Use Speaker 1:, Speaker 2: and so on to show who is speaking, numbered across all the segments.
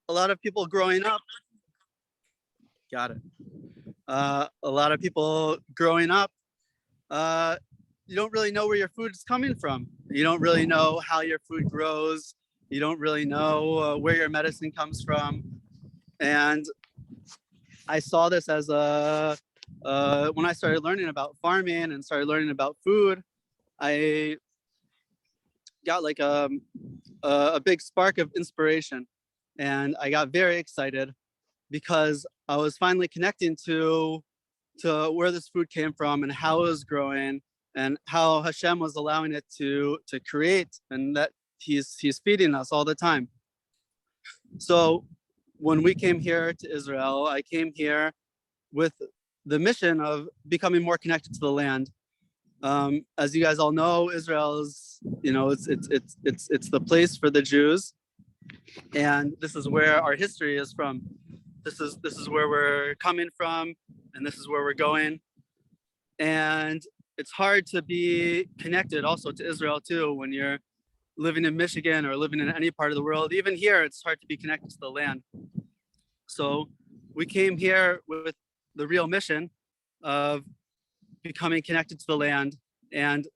Speaker 1: a lot of people growing up, got it. A lot of people growing up, you don't really know where your food is coming from. You don't really know how your food grows. You don't really know where your medicine comes from. And I saw this as when I started learning about farming and started learning about food, I got like a big spark of inspiration. And I got very excited because I was finally connecting to where this food came from and how it was growing and how Hashem was allowing it to create, and that he's feeding us all the time. So when we came here to Israel, I came here with the mission of becoming more connected to the land. As you guys all know, Israel is, it's the place for the Jews, and this is where our history is from. This is where we're coming from, and this is where we're going. And it's hard to be connected also to Israel too when you're living in Michigan or living in any part of the world. Even here, it's hard to be connected to the land. So we came here with the real mission of becoming connected to the land, and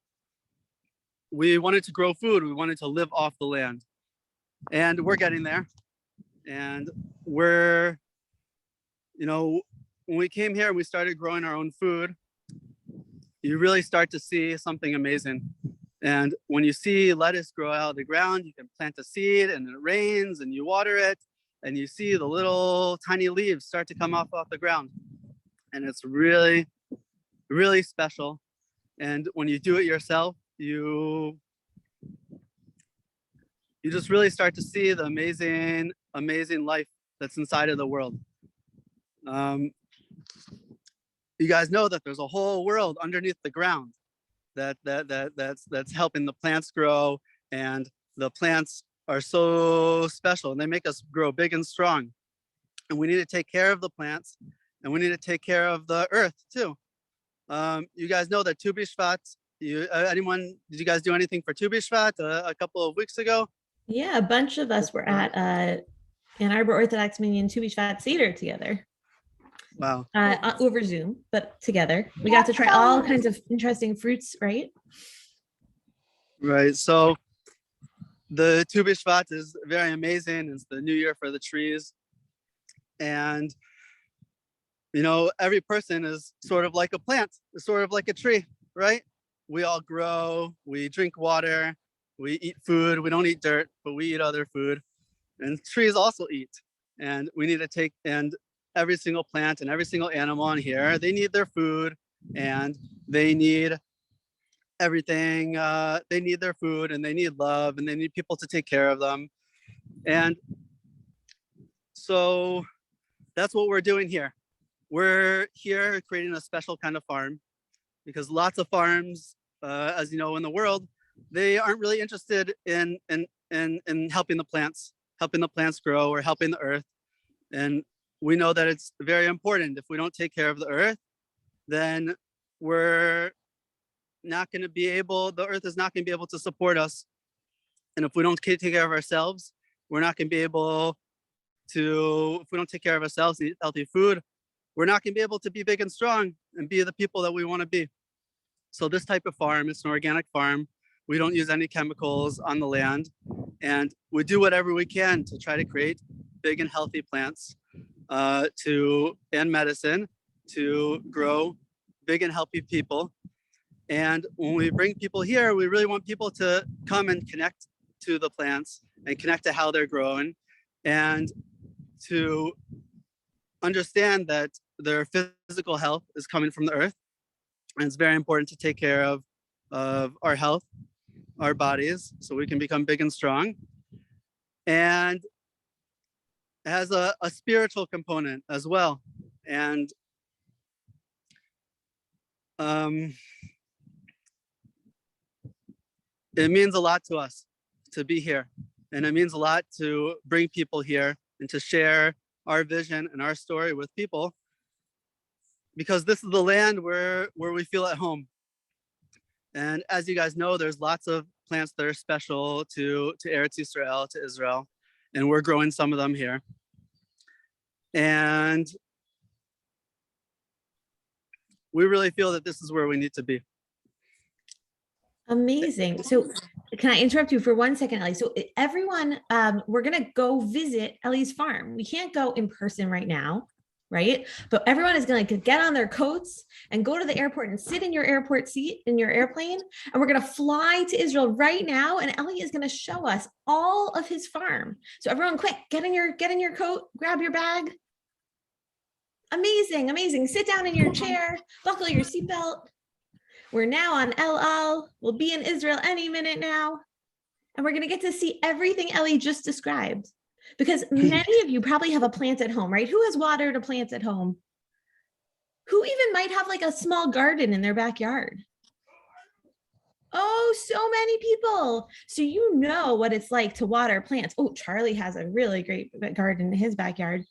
Speaker 1: we wanted to grow food. We wanted to live off the land, and we're getting there. And we're, when we came here and we started growing our own food, you really start to see something amazing. And when you see lettuce grow out of the ground, you can plant a seed and it rains and you water it and you see the little tiny leaves start to come off the ground. And it's really, really special. And when you do it yourself, you just really start to see the amazing life that's inside of the world. You guys know that there's a whole world underneath the ground that's helping the plants grow, and the plants are so special and they make us grow big and strong. And we need to take care of the plants, and we need to take care of the earth too. You guys know that Tu B'Shvat, did you guys do anything for Tu B'Shvat a couple of weeks ago?
Speaker 2: Yeah, a bunch of us were at Ann Arbor Orthodox Minyan Tu B'Shvat Seder together.
Speaker 1: Wow.
Speaker 2: Over Zoom, but together. We got to try all kinds of interesting fruits, right?
Speaker 1: Right. So the Tu B'Shvat is very amazing. It's the new year for the trees. And, every person is sort of like a plant, it's sort of like a tree, right? We all grow, we drink water, we eat food. We don't eat dirt, but we eat other food. And trees also eat. And we need to and every single plant and every single animal on here, they need their food, and they need everything. They need their food, and they need love, and they need people to take care of them. And so that's what we're doing here. We're here creating a special kind of farm, because lots of farms, as you know, in the world, they aren't really interested in helping the plants grow or helping the earth. And we know that it's very important. If we don't take care of the earth, then we're not going to be able, the earth is not going to be able to support us. And if we don't take care of ourselves, we're not going to be able to, if we don't take care of ourselves and eat healthy food, we're not going to be able to be big and strong and be the people that we want to be. So this type of farm, it's an organic farm. We don't use any chemicals on the land, and we do whatever we can to try to create big and healthy plants and medicine to grow big and healthy people. And when we bring people here, we really want people to come and connect to the plants and connect to how they're growing, and to understand that their physical health is coming from the earth. And it's very important to take care of our health, our bodies, so we can become big and strong. And it has a spiritual component as well. And it means a lot to us to be here. And it means a lot to bring people here and to share our vision and our story with people, because this is the land where we feel at home. And as you guys know, there's lots of plants that are special to Eretz Yisrael, to Israel, and we're growing some of them here. And we really feel that this is where we need to be.
Speaker 2: Amazing. So can I interrupt you for 1 second, Ellie? So everyone, we're gonna go visit Ellie's farm. We can't go in person right now, right? But everyone is gonna get on their coats and go to the airport and sit in your airport seat in your airplane. And we're gonna fly to Israel right now. And Ellie is gonna show us all of his farm. So everyone, quick, get in your coat, grab your bag. Amazing, amazing. Sit down in your chair, buckle your seatbelt. We're now on El Al. We'll be in Israel any minute now. And we're going to get to see everything Ellie just described. Because many of you probably have a plant at home, right? Who has watered a plant at home? Who even might have like a small garden in their backyard? Oh, so many people. So you know what it's like to water plants. Oh, Charlie has a really great garden in his backyard.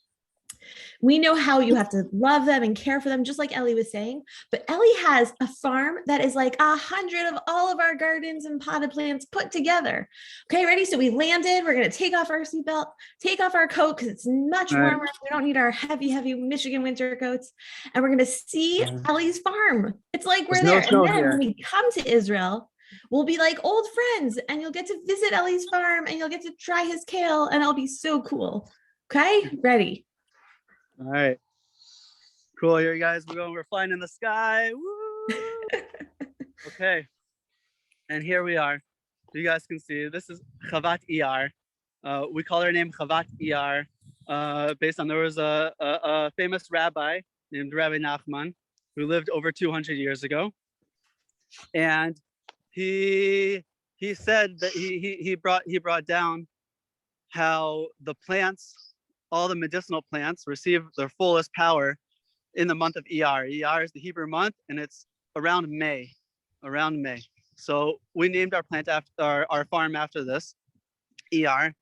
Speaker 2: We know how you have to love them and care for them, just like Ellie was saying. But Ellie has a farm that is like 100 of all of our gardens and potted plants put together. Okay, ready? So we landed. We're going to take off our seatbelt, take off our coat because it's much warmer. We don't need our heavy, heavy Michigan winter coats. And we're going to see Ellie's farm. It's like we're there. And then when we come to Israel, we'll be like old friends and you'll get to visit Ellie's farm and you'll get to try his kale and it'll be so cool. Okay, ready?
Speaker 1: All right. Cool. Here, guys. We're flying in the sky. Woo! Okay. And here we are. You guys can see this is Havat Iyar. We call her name Havat Iyar based on there was a famous rabbi named Rabbi Nachman who lived over 200 years ago. And he said that he brought down how the plants, all the medicinal plants, receive their fullest power in the month of Iyar. Iyar is the Hebrew month, and it's around May. So we named our plant after our farm after this, Iyar,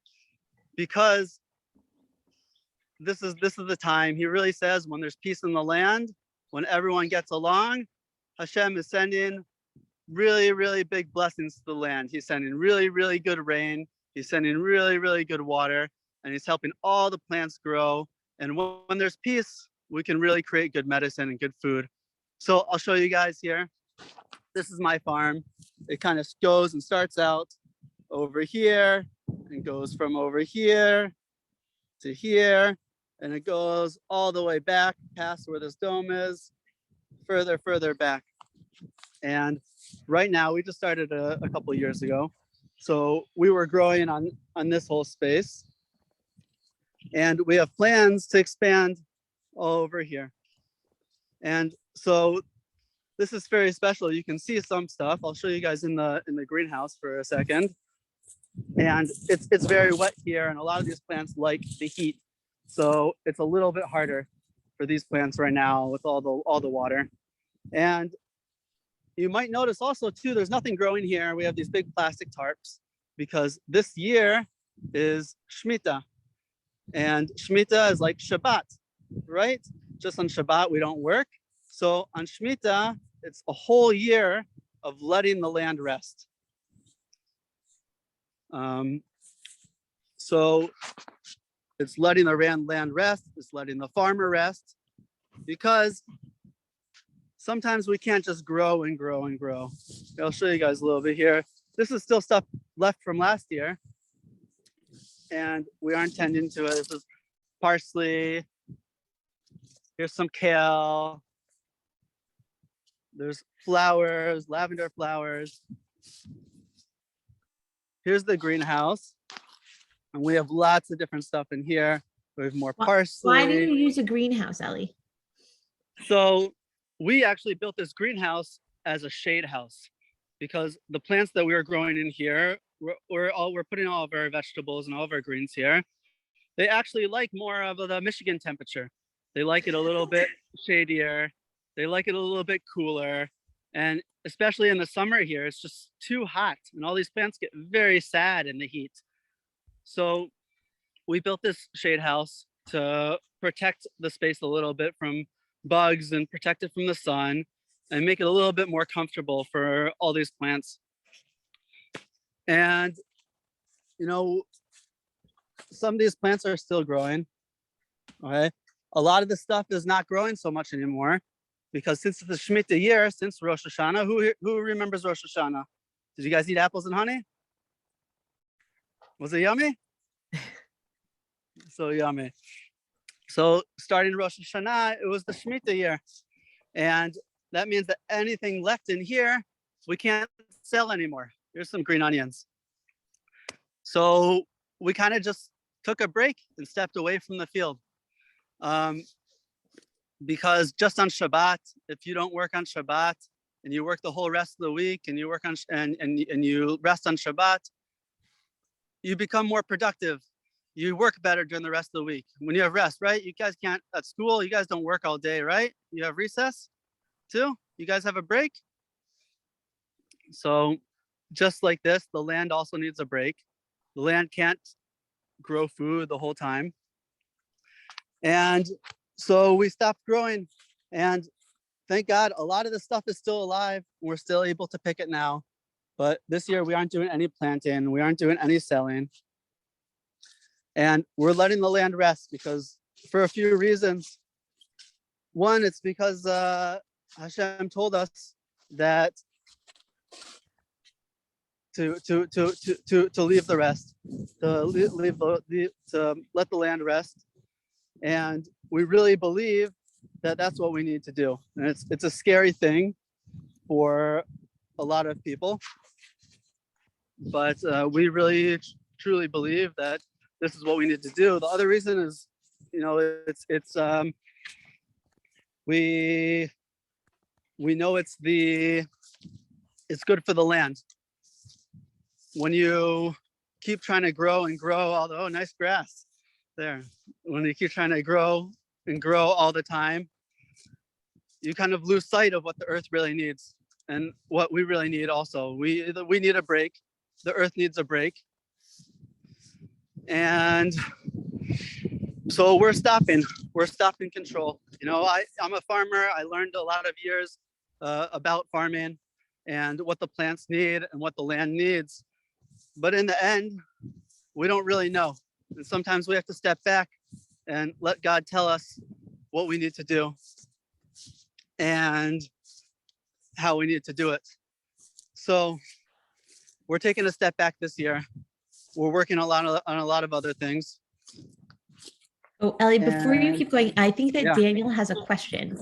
Speaker 1: because this is the time. He really says when there's peace in the land, when everyone gets along, Hashem is sending really, really big blessings to the land. He's sending really, really good rain. He's sending really, really good water, and he's helping all the plants grow. And when there's peace, we can really create good medicine and good food. So I'll show you guys here. This is my farm. It kind of goes and starts out over here and goes from over here to here. And it goes all the way back past where this dome is, further back. And right now, we just started a couple years ago. So we were growing on this whole space. And we have plans to expand all over here. And so this is very special. You can see some stuff. I'll show you guys in the greenhouse for a second. And it's very wet here, and a lot of these plants like the heat. So it's a little bit harder for these plants right now with all the water. And you might notice also too, there's nothing growing here. We have these big plastic tarps because this year is shemita. And shemita is like Shabbat, right? Just on Shabbat, we don't work. So on shemita, it's a whole year of letting the land rest. So it's letting the land rest, it's letting the farmer rest, because sometimes we can't just grow and grow and grow. I'll show you guys a little bit here. This is still stuff left from last year, and we aren't tending to it. This is parsley. Here's some kale. There's flowers, lavender flowers. Here's the greenhouse. And we have lots of different stuff in here. We have more parsley.
Speaker 2: Why do you use a greenhouse, Ellie?
Speaker 1: So we actually built this greenhouse as a shade house because the plants that we were growing in here, we're putting all of our vegetables and all of our greens here. They actually like more of the Michigan temperature. They like it a little bit shadier. They like it a little bit cooler. And especially in the summer here, it's just too hot and all these plants get very sad in the heat. So we built this shade house to protect the space a little bit from bugs and protect it from the sun and make it a little bit more comfortable for all these plants. And, you know, some of these plants are still growing, okay? a lot of the stuff is not growing so much anymore because since the Shemitah year, since Rosh Hashanah, who remembers Rosh Hashanah? Did you guys eat apples and honey? Was it yummy? So yummy. So starting Rosh Hashanah, it was the Shemitah year. And that means that anything left in here, we can't sell anymore. Here's some green onions. So we kind of just took a break and stepped away from the field. Because just on Shabbat, if you don't work on Shabbat and you work the whole rest of the week and you work on and you rest on Shabbat, you become more productive. You work better during the rest of the week. When you have rest, right? You guys can't at school, you guys don't work all day, right? You have recess too? You guys have a break? So just like this, the land also needs a break. The land can't grow food the whole time. And so we stopped growing, and thank God a lot of the stuff is still alive. We're still able to pick it now. But this year we aren't doing any planting. We aren't doing any selling. And we're letting the land rest because for a few reasons. One, it's because Hashem told us that to leave the rest, to let the land rest. And we really believe that that's what we need to do. And it's a scary thing for a lot of people, but we really truly believe that this is what we need to do. The other reason is, we know it's good for the land. When you keep trying to grow and grow, although nice grass there. When you keep trying to grow and grow all the time, you kind of lose sight of what the earth really needs and what we really need also. We need a break. The earth needs a break. And so we're stopping control. I'm a farmer. I learned a lot of years about farming and what the plants need and what the land needs. But in the end, we don't really know. And sometimes we have to step back and let God tell us what we need to do and how we need to do it. So we're taking a step back this year. We're working on a lot of other things.
Speaker 2: Oh, Eli, before you keep going, I think that Daniel has a question.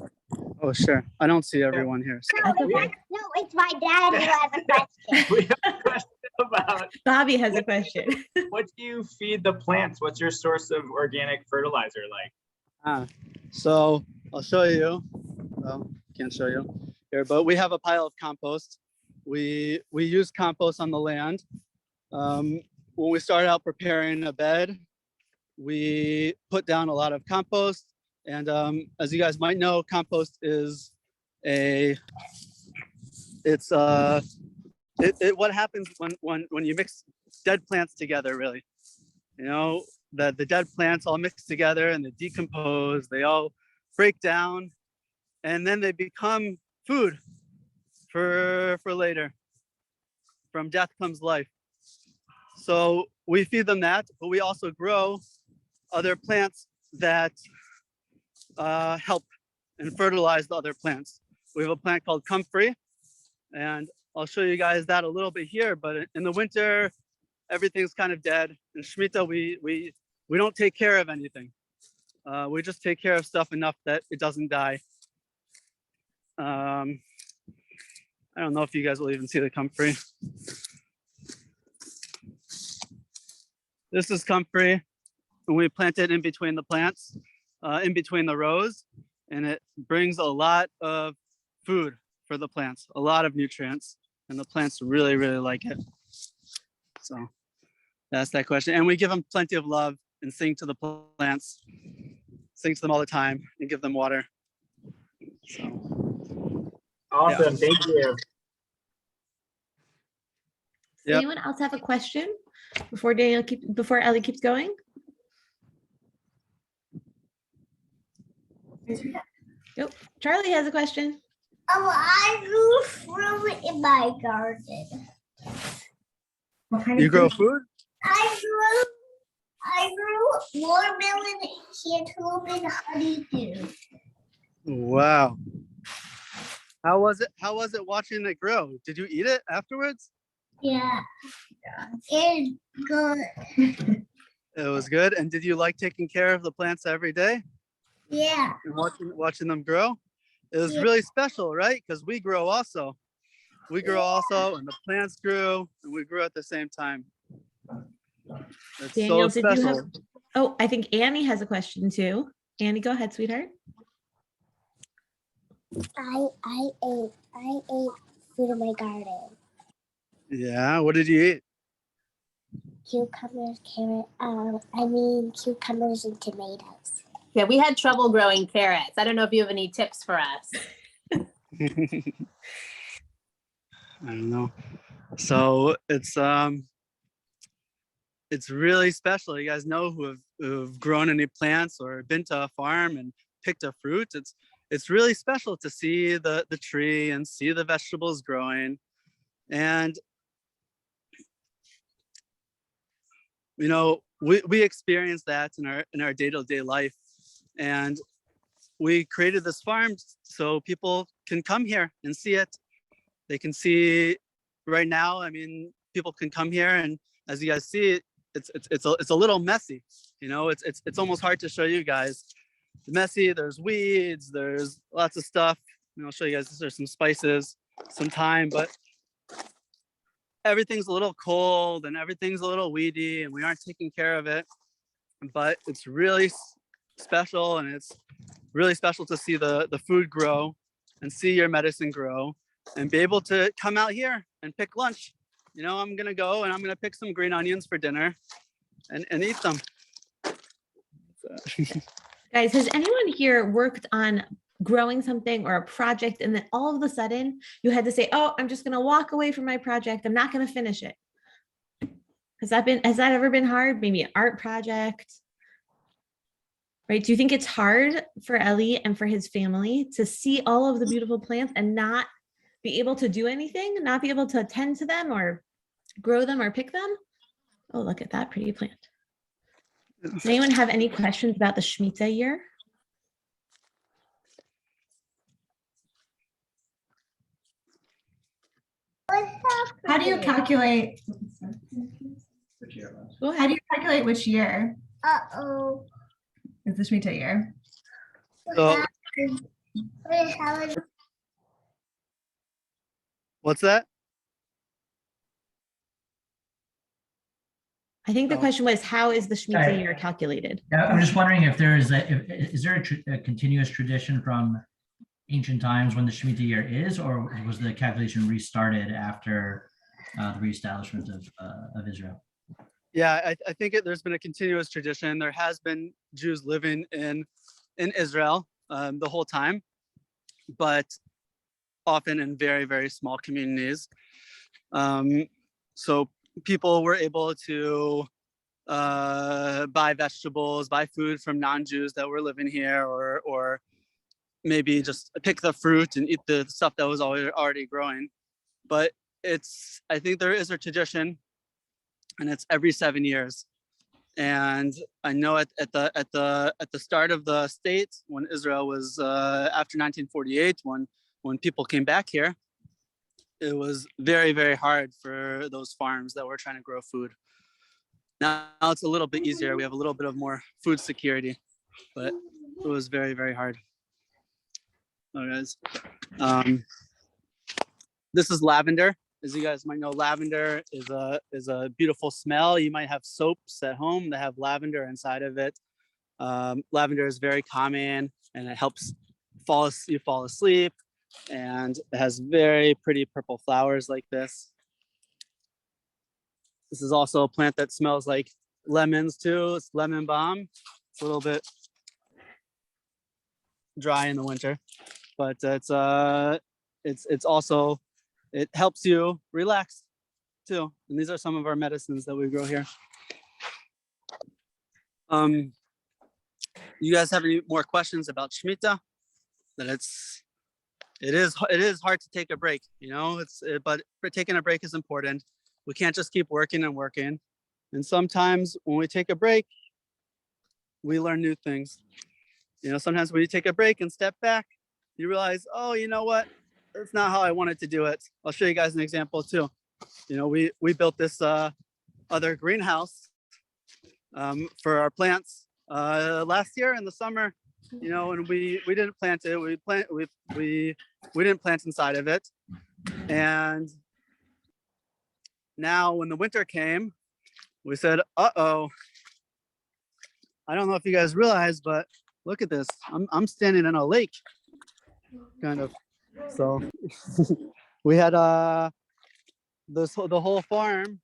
Speaker 1: Oh, sure. I don't see everyone here. So.
Speaker 2: Okay.
Speaker 3: No, it's my dad who has a question.
Speaker 4: We have a question about
Speaker 2: Bobby has a question.
Speaker 4: what do you feed the plants? What's your source of organic fertilizer like?
Speaker 1: So I'll show you. Well, can't show you here, but we have a pile of compost. We use compost on the land. When we started out preparing a bed, we put down a lot of compost. And as you guys might know, compost is what happens when you mix dead plants together, really. The dead plants all mix together and they decompose, they all break down, and then they become food for later. From death comes life. So we feed them that, but we also grow other plants that help and fertilize the other plants. We have a plant called comfrey, and I'll show you guys that a little bit here, but in the winter, everything's kind of dead. In Shemitah, we don't take care of anything. We just take care of stuff enough that it doesn't die. I don't know if you guys will even see the comfrey. This is comfrey, and we plant it in between the plants, in between the rows, and it brings a lot of food for the plants, a lot of nutrients, and the plants really, really like it. So that's that question. And we give them plenty of love and sing to the plants, sing to them all the time and give them water. So,
Speaker 4: awesome, thank you.
Speaker 2: Does anyone else have a question before Eli keeps going? Nope. Charlie has a question.
Speaker 3: I grew fruit in my garden.
Speaker 1: You grow food?
Speaker 3: I grew watermelon, cantaloupe and honeydew.
Speaker 1: Wow. How was it watching it grow? Did you eat it afterwards?
Speaker 3: Yeah. It's good.
Speaker 1: It was good. And did you like taking care of the plants every day
Speaker 3: Yeah.
Speaker 1: and watching them grow? It was
Speaker 3: Yeah.
Speaker 1: really special, right? Because we grow also. We grow also, and the plants grew, and we grew at the same time. It's
Speaker 2: Daniel,
Speaker 1: so
Speaker 2: did you have?
Speaker 1: special.
Speaker 2: Oh, I think Annie has a question too. Annie, go ahead, sweetheart.
Speaker 3: I ate food in my garden.
Speaker 1: Yeah, what did you eat?
Speaker 3: Cucumbers, cucumbers and tomatoes.
Speaker 5: Yeah, we had trouble growing carrots. I don't know if you have any tips for us.
Speaker 1: I don't know. So it's really special. You guys know who've grown any plants or been to a farm and picked a fruit. It's really special to see the tree and see the vegetables growing. And you know, we experience that in our day-to-day life. And we created this farm so people can come here and see it. They can see right now. I mean, people can come here, and as you guys see, it's a little messy. You know, it's almost hard to show you guys. It's messy. There's weeds. There's lots of stuff. And I'll show you guys. There's some spices, some thyme, but everything's a little cold and everything's a little weedy, and we aren't taking care of it. But it's really special, and it's really special to see the food grow and see your medicine grow and be able to come out here and pick lunch. You know, I'm gonna go and I'm gonna pick some green onions for dinner and eat them.
Speaker 2: Guys, has anyone here worked on growing something or a project, and then all of a sudden you had to say, oh, I'm just gonna walk away from my project. I'm not gonna finish it. Has that ever been hard? Maybe an art project, right? Do you think it's hard for Eli and for his family to see all of the beautiful plants and not be able to do anything, not be able to attend to them or grow them or pick them? Oh, look at that pretty plant. Does anyone have any questions about the Shemitah year?
Speaker 6: How do you calculate?
Speaker 2: Go
Speaker 6: How
Speaker 2: ahead.
Speaker 6: do you calculate which year
Speaker 3: Uh-oh.
Speaker 6: is the Shemitah year?
Speaker 1: So what's that?
Speaker 2: I think the
Speaker 1: Oh.
Speaker 2: question was, how is the Shemitah
Speaker 7: Sorry.
Speaker 2: year calculated?
Speaker 7: I'm just wondering if there is is there a continuous tradition from ancient times when the Shemitah year is, or was the calculation restarted after the reestablishment of Israel?
Speaker 1: Yeah, I think there's been a continuous tradition. There has been Jews living in Israel the whole time, but often in very, very small communities. So people were able to buy vegetables, buy food from non-Jews that were living here, or maybe just pick the fruit and eat the stuff that was already growing. But I think there is a tradition, and it's every 7 years. And I know at the start of the state, when Israel was after 1948, when people came back here, it was very, very hard for those farms that were trying to grow food. Now it's a little bit easier. We have a little bit of more food security, but it was very, very hard. Oh, guys. This is lavender. As you guys might know, lavender is a beautiful smell. You might have soaps at home that have lavender inside of it. Lavender is very common, and it helps you fall asleep. And it has very pretty purple flowers like this. This is also a plant that smells like lemons too. It's lemon balm. It's a little bit dry in the winter, but it's also, it helps you relax too. And these are some of our medicines that we grow here. You guys have any more questions about Shemitah? That it is hard to take a break, you know, but taking a break is important. We can't just keep working and working. And sometimes when we take a break, we learn new things. You know, sometimes when you take a break and step back, you realize, oh, you know what? That's not how I wanted to do it. I'll show you guys an example too. You know, we built this other greenhouse for our plants last year in the summer. You know, and we didn't plant it. We didn't plant inside of it. And now when the winter came, we said, uh-oh. I don't know if you guys realize, but look at this. I'm standing in a lake, kind of. So we had the whole farm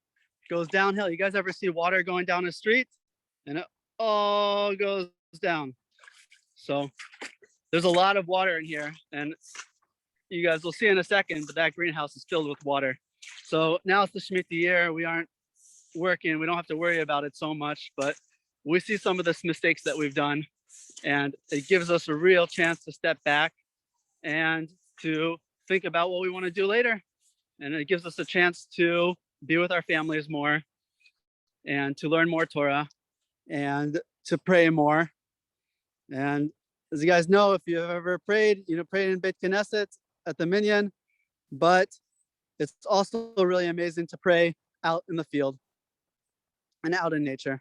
Speaker 1: goes downhill. You guys ever see water going down a street? And it all goes down. So there's a lot of water in here, and you guys will see in a second, but that greenhouse is filled with water. So now it's the shemita year. We aren't working. We don't have to worry about it so much, but we see some of the mistakes that we've done, and it gives us a real chance to step back and to think about what we want to do later. And it gives us a chance to be with our families more and to learn more Torah and to pray more. And as you guys know, if you've ever prayed, you know, prayed in Beit Knesset at the Minyan, but it's also really amazing to pray out in the field and out in nature.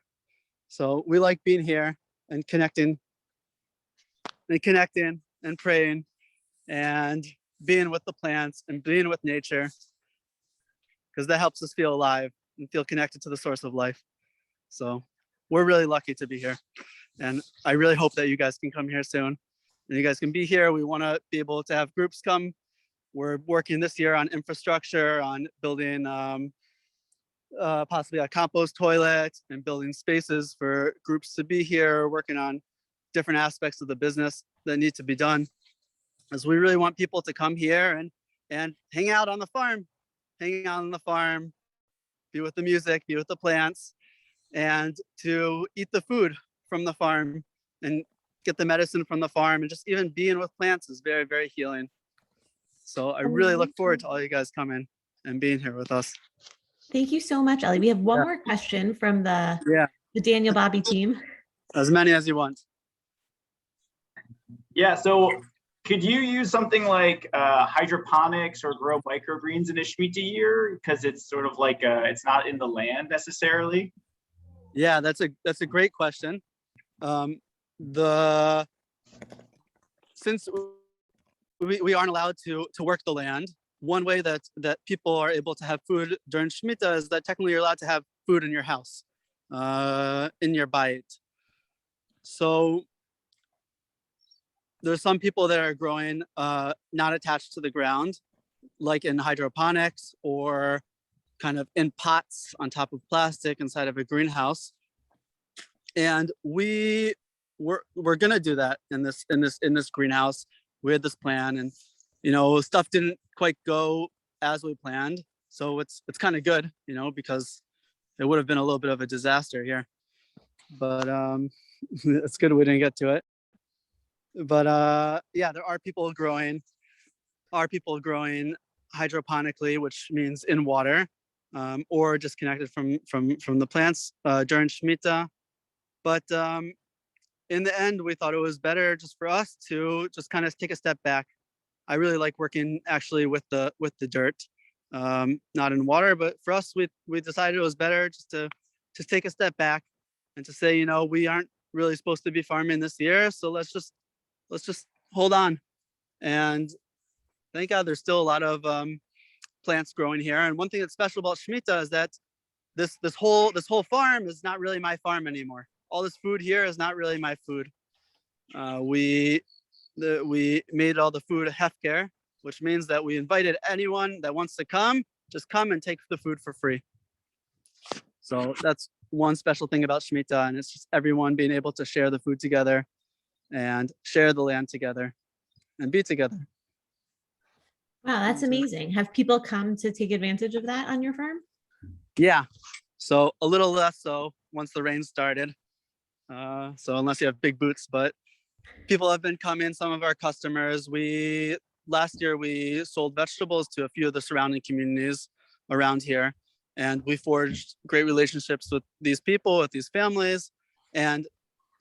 Speaker 1: So we like being here and connecting and praying and being with the plants and being with nature, because that helps us feel alive and feel connected to the source of life. So we're really lucky to be here. And I really hope that you guys can come here soon and you guys can be here. We want to be able to have groups come. We're working this year on infrastructure, on building possibly a compost toilet and building spaces for groups to be here, working on different aspects of the business that need to be done. As we really want people to come here and hang out on the farm, be with the music, be with the plants, and to eat the food from the farm and get the medicine from the farm, and just even being with plants is very, very healing. So I really look forward to all you guys coming and being here with us.
Speaker 2: Thank you so much, Ellie. We have one more question from the Daniel Bobby team.
Speaker 1: As many as you want.
Speaker 4: Yeah, so could you use something like hydroponics or grow microgreens in a shmita year? Because it's sort of like it's not in the land necessarily.
Speaker 1: Yeah, that's a great question. Since we aren't allowed to work the land, one way that people are able to have food during shmita is that technically you're allowed to have food in your house, in your bayit. So there's some people that are growing not attached to the ground, like in hydroponics or kind of in pots on top of plastic inside of a greenhouse. And we're gonna do that in this greenhouse. We had this plan, and you know, stuff didn't quite go as we planned. So it's kind of good, you know, because it would have been a little bit of a disaster here. But it's good we didn't get to it. But yeah, there are people growing hydroponically, which means in water, or disconnected from the plants during shmita. But in the end, we thought it was better just for us to just kind of take a step back. I really like working actually with the dirt, not in water. But for us, we decided it was better just to take a step back and to say, you know, we aren't really supposed to be farming this year, so let's just hold on. And thank God there's still a lot of plants growing here. And one thing that's special about shmita is that this whole farm is not really my farm anymore. All this food here is not really my food. We made all the food hefker, which means that we invited anyone that wants to come, just come and take the food for free. So that's one special thing about shmita, and it's just everyone being able to share the food together and share the land together and be together.
Speaker 2: Wow, that's amazing. Have people come to take advantage of that on your farm?
Speaker 1: Yeah, so a little less so once the rain started. So unless you have big boots, but people have been coming, some of our customers. Last year we sold vegetables to a few of the surrounding communities around here, and we forged great relationships with these people, with these families, and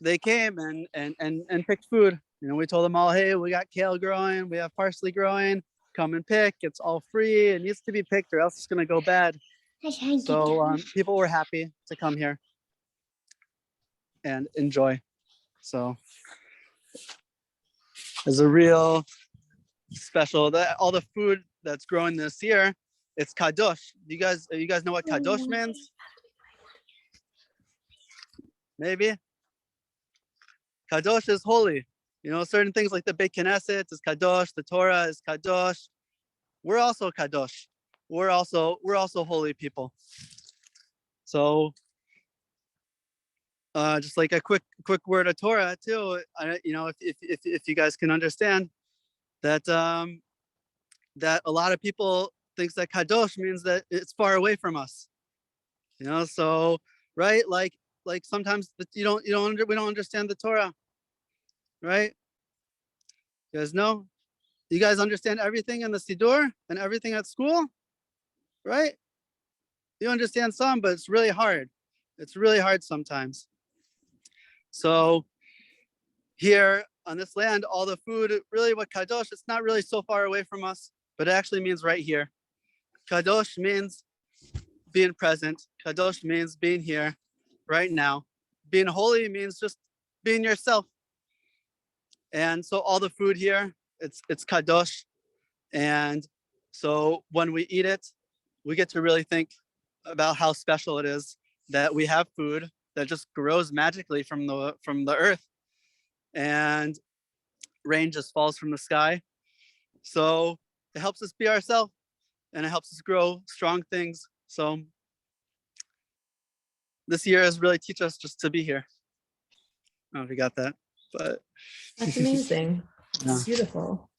Speaker 1: they came and picked food. You know, we told them all, hey, we got kale growing, we have parsley growing, come and pick. It's all free. It needs to be picked or else it's gonna go bad. So people were happy to come here and enjoy. So it's a real special, that all the food that's growing this year, it's kadosh. You guys know what kadosh means? Maybe. Kadosh is holy. You know, certain things like the Beit Knesset is kadosh, the Torah is kadosh. We're also kadosh. We're also holy people. So just like a quick word of Torah too. You know, if you guys can understand that that a lot of people thinks that kadosh means that it's far away from us. You know, so right, like sometimes we don't understand the Torah, right? You guys know? You guys understand everything in the Siddur and everything at school, right? You understand some, but it's really hard. It's really hard sometimes. So here on this land, all the food, really what kadosh, it's not really so far away from us, but it actually means right here. Kadosh means being present. Kadosh means being here right now. Being holy means just being yourself. And so all the food here, it's kadosh. And so when we eat it, we get to really think about how special it is that we have food that just grows magically from the earth, and rain just falls from the sky. So it helps us be ourselves, and it helps us grow strong things. So this year has really teach us just to be here. I don't know if you got that, but
Speaker 2: That's amazing.
Speaker 1: Yeah.
Speaker 2: Beautiful.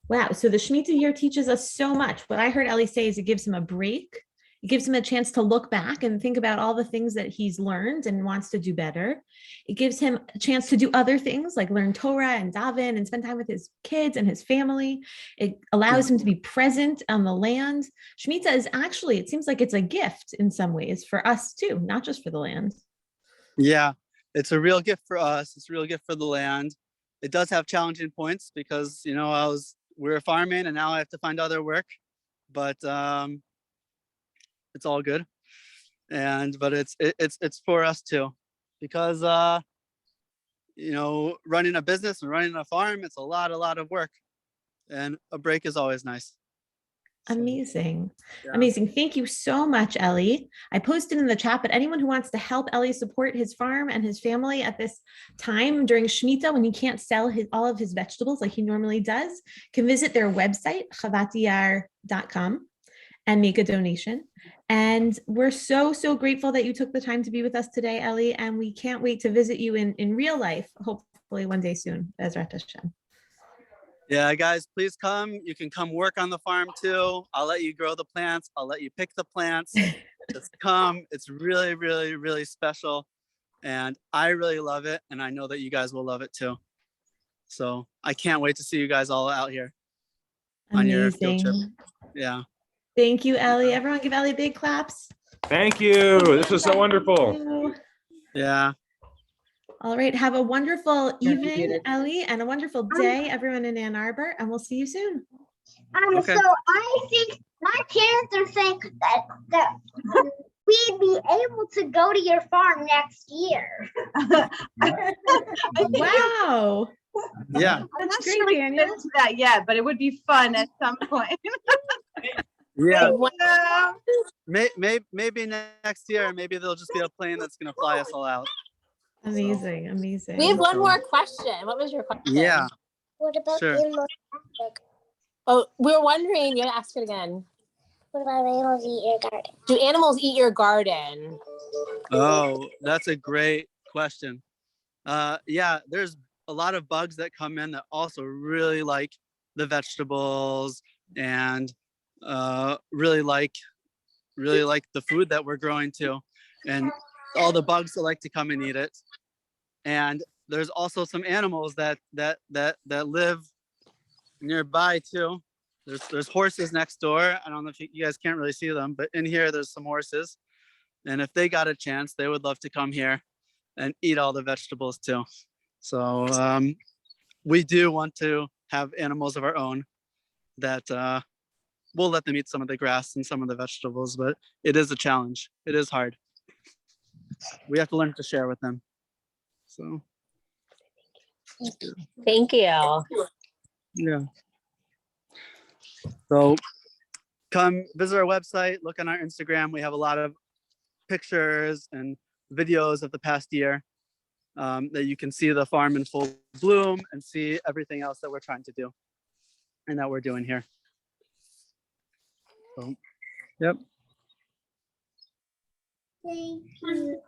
Speaker 2: Wow. So the Shemitah year teaches us so much. What I heard Eli say is it gives him a break. It gives him a chance to look back and think about all the things that he's learned and wants to do better. It gives him a chance to do other things like learn Torah and daven and spend time with his kids and his family. It allows him to be present on the land. Shemitah is actually, it seems like it's a gift in some ways for us too, not just for the land.
Speaker 1: Yeah, it's a real gift for us. It's a real gift for the land. It does have challenging points because, you know, we were farming and now I have to find other work, but it's all good. But it's for us too, because you know, running a business and running a farm, it's a lot of work, and a break is always nice.
Speaker 2: Amazing.
Speaker 1: Yeah.
Speaker 2: Amazing. Thank you so much, Eli. I posted in the chat, but anyone who wants to help Eli support his farm and his family at this time during Shemitah, when he can't sell all of his vegetables like he normally does, can visit their website, havatiyar.com, and make a donation. And we're so grateful that you took the time to be with us today, Eli, and we can't wait to visit you in real life, hopefully one day soon, Bezrat Hashem.
Speaker 1: Yeah, guys, please come. You can come work on the farm too. I'll let you grow the plants. I'll let you pick the plants. Just come. It's really special. And I really love it. And I know that you guys will love it too. So I can't wait to see you guys all out here on your field trip. Yeah.
Speaker 2: Thank you, Eli. Everyone give Eli big claps.
Speaker 8: Thank you. This was so wonderful.
Speaker 1: Yeah.
Speaker 2: All right. Have a wonderful evening, Eli, and a wonderful day, everyone in Ann Arbor, and we'll see you soon.
Speaker 1: Okay.
Speaker 3: So I think my parents are saying that we'd be able to go to your farm next year.
Speaker 2: Wow.
Speaker 1: Yeah.
Speaker 2: That's great, Daniel.
Speaker 9: To that yet, but it would be fun at some point.
Speaker 1: Yeah. Maybe next year, maybe there'll just be a plane that's going to fly us all out.
Speaker 2: Amazing. Amazing.
Speaker 5: We have one more question. What was your question?
Speaker 1: Yeah.
Speaker 3: What about
Speaker 1: Sure.
Speaker 3: animals?
Speaker 5: Oh, we were wondering, you ask it again.
Speaker 3: What about animals eat your garden?
Speaker 5: Do animals eat your garden?
Speaker 1: Oh, that's a great question. Yeah, there's a lot of bugs that come in that also really like the vegetables and really like the food that we're growing too, and all the bugs that like to come and eat it. And there's also some animals that live nearby too. There's horses next door. I don't know if you guys can't really see them, but in here there's some horses. And if they got a chance, they would love to come here and eat all the vegetables too. So we do want to have animals of our own that we'll let them eat some of the grass and some of the vegetables, but it is a challenge. It is hard. We have to learn to share with them. So
Speaker 5: Thank you.
Speaker 1: yeah. So come visit our website, look on our Instagram. We have a lot of pictures and videos of the past year that you can see the farm in full bloom and see everything else that we're trying to do and that we're doing here. So, yep.
Speaker 3: Thank you.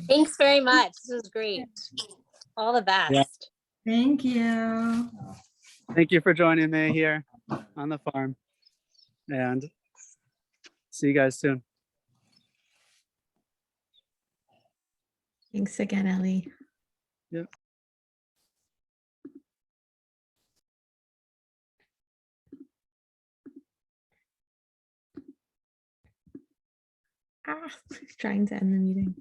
Speaker 5: Thanks very much. This was great. All the best.
Speaker 1: Yeah.
Speaker 6: Thank you.
Speaker 1: Thank you for joining me here on the farm, and see you guys soon.
Speaker 2: Thanks again, Ellie.
Speaker 1: Yep.
Speaker 2: Trying to end the meeting.